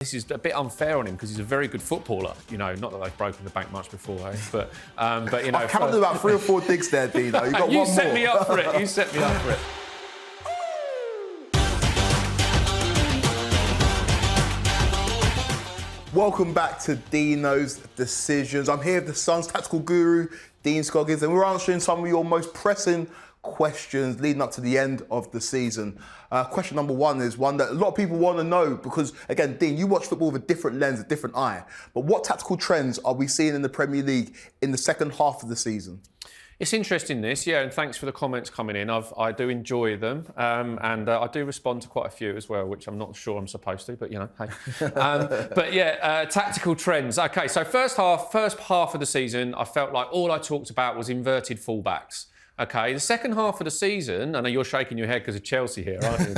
This is a bit unfair on him because he's a very good footballer. You know, not that they've broken the bank much before, eh? But you know, I've counted about 3 or 4 digs there, Dino. You got one more. You set me up for it. You set me up for it. Welcome back to Dino's Decisions. I'm here with the Suns tactical guru, Dean Scoggins, and we're answering some of your most pressing questions leading up to the end of the season. Question number one is one that a lot of people want to know because, again, Dean, you watch football with a different lens, a different eye. But what tactical trends are we seeing in the Premier League in the second half of the season? It's interesting this, yeah, and thanks for the comments coming in. I do enjoy them, and I do respond to quite a few as well, which I'm not sure I'm supposed to, but you know, hey. But yeah, tactical trends. Okay, so first half of the season, I felt like all I talked about was inverted fullbacks. Okay, the second half of the season, I know you're shaking your head because of Chelsea here, aren't you?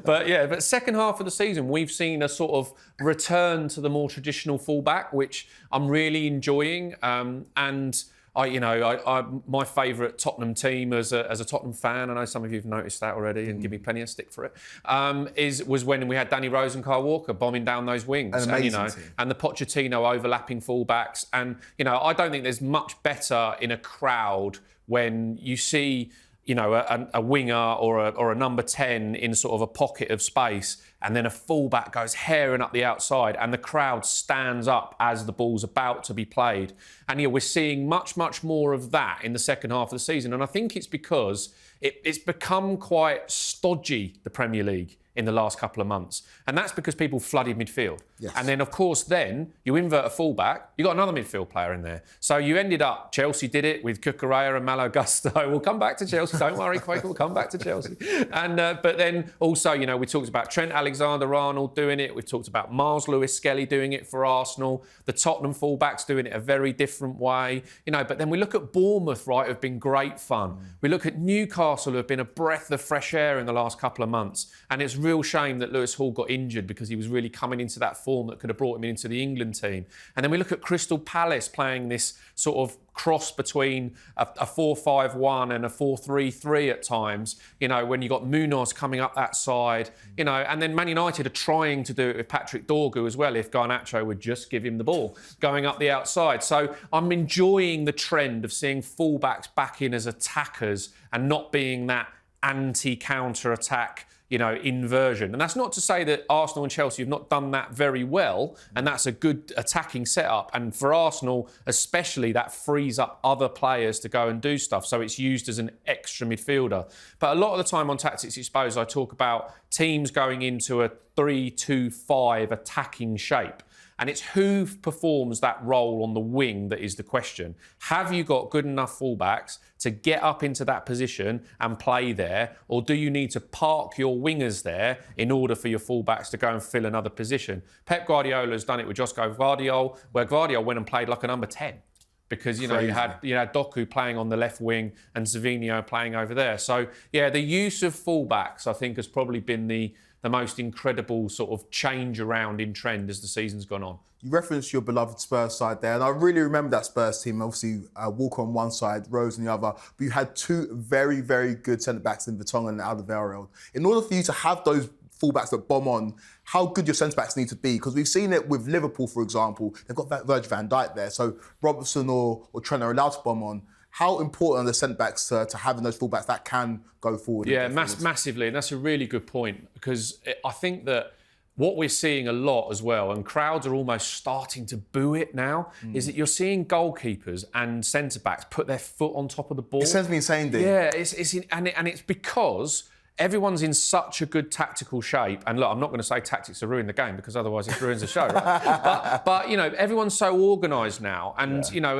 But second half of the season, we've seen a sort of return to the more traditional fullback, which I'm really enjoying, and my favourite Tottenham team as a Tottenham fan, I know some of you have noticed that already and give me plenty of stick for it, was when we had Danny Rose and Kyle Walker bombing down those wings. An amazing team. And the Pochettino overlapping fullbacks. And, you know, I don't think there's much better in a crowd when you see, you know, a winger or a number 10 in sort of a pocket of space, and then a fullback goes herring up the outside and the crowd stands up as the ball's about to be played. And yeah, we're seeing much more of that in the second half of the season. And I think it's because it's become quite stodgy, the Premier League, in the last couple of months. And that's because people flooded midfield. Yes. And then, of course, then you invert a fullback, you got another midfield player in there. So you ended up, Chelsea did it with Cucurella and Malo Gusto. We'll come back to Chelsea, don't worry, Quaker, we'll come back to Chelsea. And but then also, you know, we talked about Trent Alexander-Arnold doing it. We've talked about Miles Lewis-Skelly doing it for Arsenal. The Tottenham fullbacks doing it a very different way. You know, but then we look at Bournemouth, right, who've been great fun. We look at Newcastle, who have been a breath of fresh air in the last couple of months. And it's real shame that Lewis Hall got injured because he was really coming into that form that could have brought him into the England team. And then we look at Crystal Palace playing this sort of cross between a 4-5-1 and a 4-3-3 at times, you know, when you got Munoz coming up that side, you know, and then Man United are trying to do it with Patrick Dorgu as well, if Garnacho would just give him the ball, going up the outside. So I'm enjoying the trend of seeing fullbacks back in as attackers and not being that anti-counter-attack, you know, inversion. And that's not to say that Arsenal and Chelsea have not done that very well, and that's a good attacking setup. And for Arsenal, especially, that frees up other players to go and do stuff. So it's used as an extra midfielder. But a lot of the time on Tactics Exposed, I talk about teams going into a 3-2-5 attacking shape. And it's who performs that role on the wing that is the question. Have you got good enough fullbacks to get up into that position and play there? Or do you need to park your wingers there in order for your fullbacks to go and fill another position? Pep Guardiola has done it with Josko Gvardiol, where Gvardiol went and played like a number 10. Because, you know, you had Doku playing on the left wing and Savinho playing over there. So, yeah, the use of fullbacks, I think, has probably been the most incredible sort of change around in trend as the season's gone on. You referenced your beloved Spurs side there, and I really remember that Spurs team. Obviously, Walker on one side, Rose on the other, but you had two very, very good centre-backs in Vertonghen and Alderweireld. In order for you to have those fullbacks that bomb on, how good your centre-backs need to be? Because we've seen it with Liverpool, for example. They've got Virgil van Dijk there, so Robertson or Trent are allowed to bomb on. How important are the centre-backs to having those full-backs that can go forward? Yeah, massively. And that's a really good point because I think that what we're seeing a lot as well, and crowds are almost starting to boo it now, is that you're seeing goalkeepers and centre-backs put their foot on top of the ball. It sends me insane, Dean. Yeah, it's because everyone's in such a good tactical shape. And look, I'm not going to say tactics are ruining the game because otherwise it ruins the show, right? but you know, everyone's so organised now, and you know,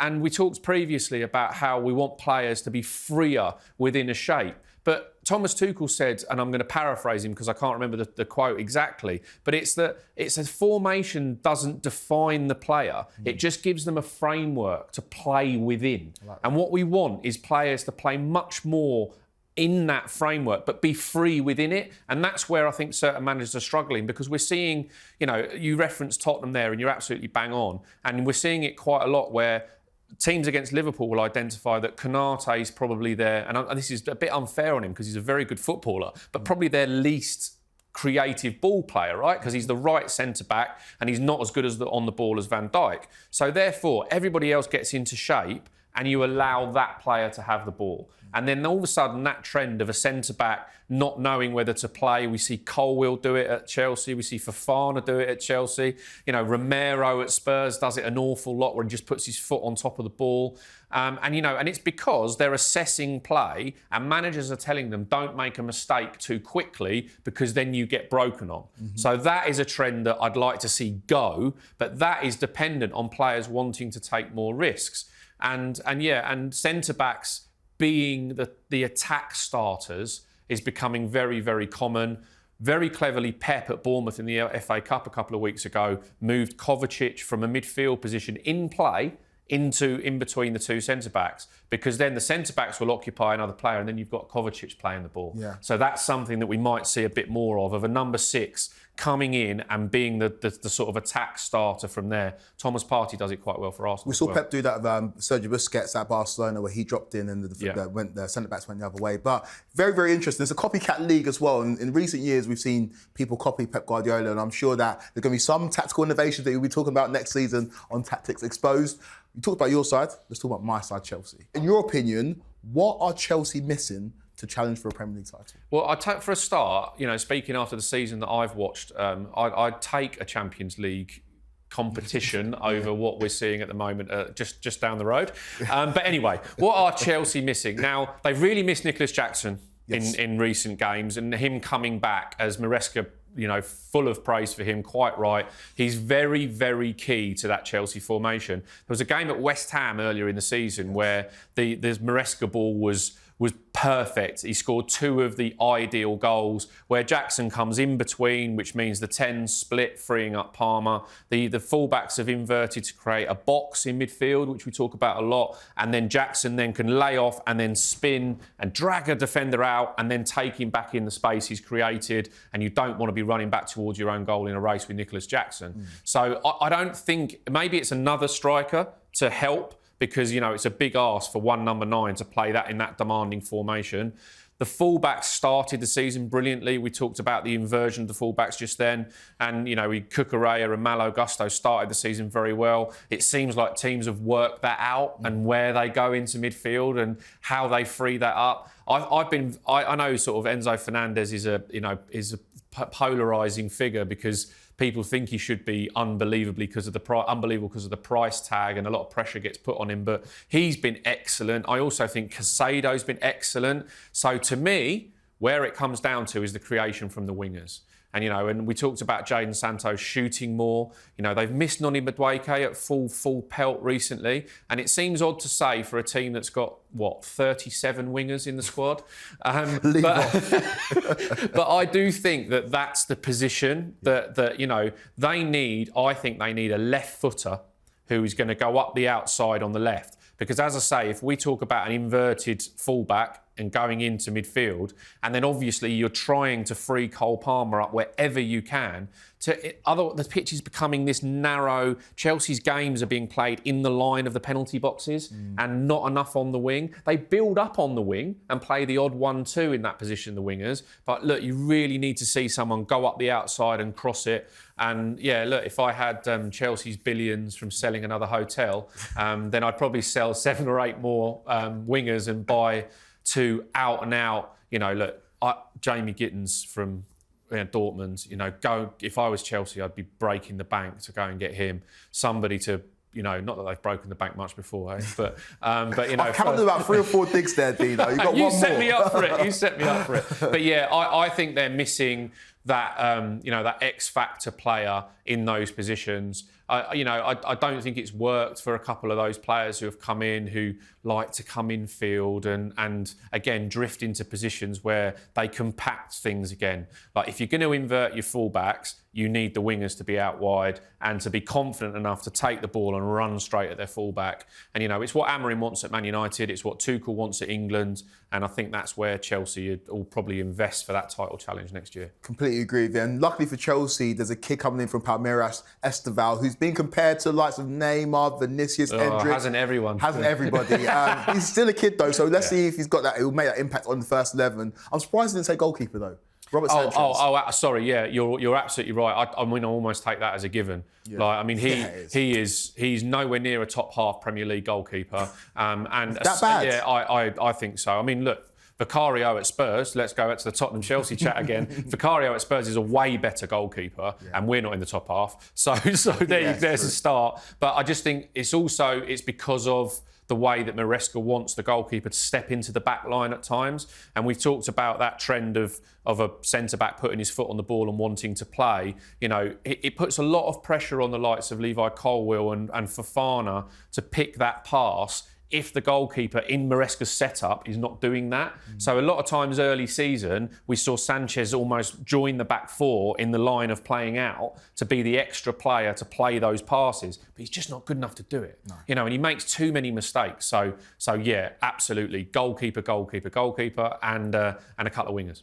and we talked previously about how we want players to be freer within a shape. But Thomas Tuchel said, and I'm going to paraphrase him because I can't remember the quote exactly, but it's that it's a formation doesn't define the player. It just gives them a framework to play within. And what we want is players to play much more in that framework, but be free within it. And that's where I think certain managers are struggling because we're seeing, you know, you referenced Tottenham there and you're absolutely bang on. And we're seeing it quite a lot where teams against Liverpool will identify that Konate is probably their, and this is a bit unfair on him because he's a very good footballer, but probably their least creative ball player, right? Because he's the right centre-back and he's not as good as on the ball as Van Dijk. So therefore, everybody else gets into shape and you allow that player to have the ball. And then all of a sudden, that trend of a centre-back not knowing whether to play, we see Colwill do it at Chelsea, we see Fofana do it at Chelsea, Romero at Spurs does it an awful lot where he just puts his foot on top of the ball. And it's because they're assessing play and managers are telling them don't make a mistake too quickly because then you get broken on. So that is a trend that I'd like to see go, but that is dependent on players wanting to take more risks. And centre-backs being the attack starters is becoming very, very common. Very cleverly, Pep at Bournemouth in the FA Cup a couple of weeks ago moved Kovacic from a midfield position in play into in between the two centre-backs, because then the centre-backs will occupy another player and then you've got Kovacic playing the ball. Yeah. So that's something that we might see a bit more of a number 6 coming in and being the sort of attack starter from there. Thomas Partey does it quite well for Arsenal. We saw Pep do that with Sergio Busquets at Barcelona, where he dropped in and the centre-backs went the other way. But very, very interesting. It's a copycat league as well. And in recent years, we've seen people copy Pep Guardiola, and I'm sure that there's going to be some tactical innovations that we'll be talking about next season on Tactics Exposed. We talked about your side, let's talk about my side, Chelsea. In your opinion, what are Chelsea missing to challenge for a Premier League title? Well, I'd take for a start, speaking after the season that I've watched, I'd take a Champions League competition over what we're seeing at the moment, just down the road. But anyway, what are Chelsea missing? Now, they've really missed Nicholas Jackson in recent games, and him coming back as Maresca, full of praise for him, quite right. He's very, very key to that Chelsea formation. There was a game at West Ham earlier in the season where the Maresca ball was perfect. He scored 2 of the ideal goals where Jackson comes in between, which means the 10 split, freeing up Palmer. The fullbacks have inverted to create a box in midfield, which we talk about a lot, and then Jackson then can lay off and then spin and drag a defender out and then take him back in the space he's created, and you don't want to be running back towards your own goal in a race with Nicholas Jackson. So I don't think, maybe it's another striker to help, because, it's a big ask for one number 9 to play that in that demanding formation. The fullbacks started the season brilliantly. We talked about the inversion of the fullbacks just then. And, Cucurella and Malo Gusto started the season very well. It seems like teams have worked that out and where they go into midfield and how they free that up. I know sort of Enzo Fernandez is a polarising figure because people think he should be unbelievable because of the price tag, and a lot of pressure gets put on him. But he's been excellent. I also think Casado's been excellent. So to me, where it comes down to is the creation from the wingers. And, and we talked about Jadon Santos shooting more. They've missed Noni Madueke at full pelt recently. And it seems odd to say for a team that's got, 37 wingers in the squad. But I do think that that's the position that they need. I think they need a left footer who is going to go up the outside on the left. Because as I say, if we talk about an inverted fullback and going into midfield, and then obviously you're trying to free Cole Palmer up wherever you can, the pitch is becoming this narrow. Chelsea's games are being played in the line of the penalty boxes and not enough on the wing. They build up on the wing and play the odd 1-2 in that position, the wingers. But look, you really need to see someone go up the outside and cross it. And yeah, look, if I had Chelsea's billions from selling another hotel, then I'd probably sell 7 or 8 more wingers and buy 2 out and out. Jamie Gittins from Dortmund. If I was Chelsea, I'd be breaking the bank to go and get him. Somebody to, not that they've broken the bank much before, but I've counted about 3 or 4 digs there, Dino. You got one more. You set me up for it. But yeah, I think they're missing that that X factor player in those positions. I don't think it's worked for a couple of those players who have come in who like to come in field and again drift into positions where they compact things again. Like if you're going to invert your fullbacks, you need the wingers to be out wide and to be confident enough to take the ball and run straight at their fullback. And it's what Amorim wants at Man United, it's what Tuchel wants at England, and I think that's where Chelsea will probably invest for that title challenge next year. Completely agree with you. And luckily for Chelsea, there's a kid coming in from Palmeiras, Esteval, who's been compared to the likes of Neymar, Vinicius, Endrick. Hasn't everyone? Hasn't everybody. He's still a kid though, so let's see if he's got that. It will make that impact on the first 11. I'm surprised he didn't say goalkeeper though. Robert Sanchez. Sorry, yeah, you're absolutely right. I mean, I almost take that as a given. Yeah. Like, I mean, he's nowhere near a top half Premier League goalkeeper. And that bad? Yeah, I think so. I mean, look, Vicario at Spurs, let's go back to the Tottenham-Chelsea chat again. Vicario at Spurs is a way better goalkeeper, and we're not in the top half. So there's a start. But I just think it's because of the way that Maresca wants the goalkeeper to step into the back line at times. And we've talked about that trend of a centre-back putting his foot on the ball and wanting to play. You know, it puts a lot of pressure on the likes of Levi Colwill and Fofana to pick that pass if the goalkeeper in Maresca's setup is not doing that. So a lot of times early season, we saw Sanchez almost join the back four in the line of playing out to be the extra player to play those passes. But he's just not good enough to do it. No. You know, and he makes too many mistakes. So yeah, absolutely. Goalkeeper, and a couple of wingers.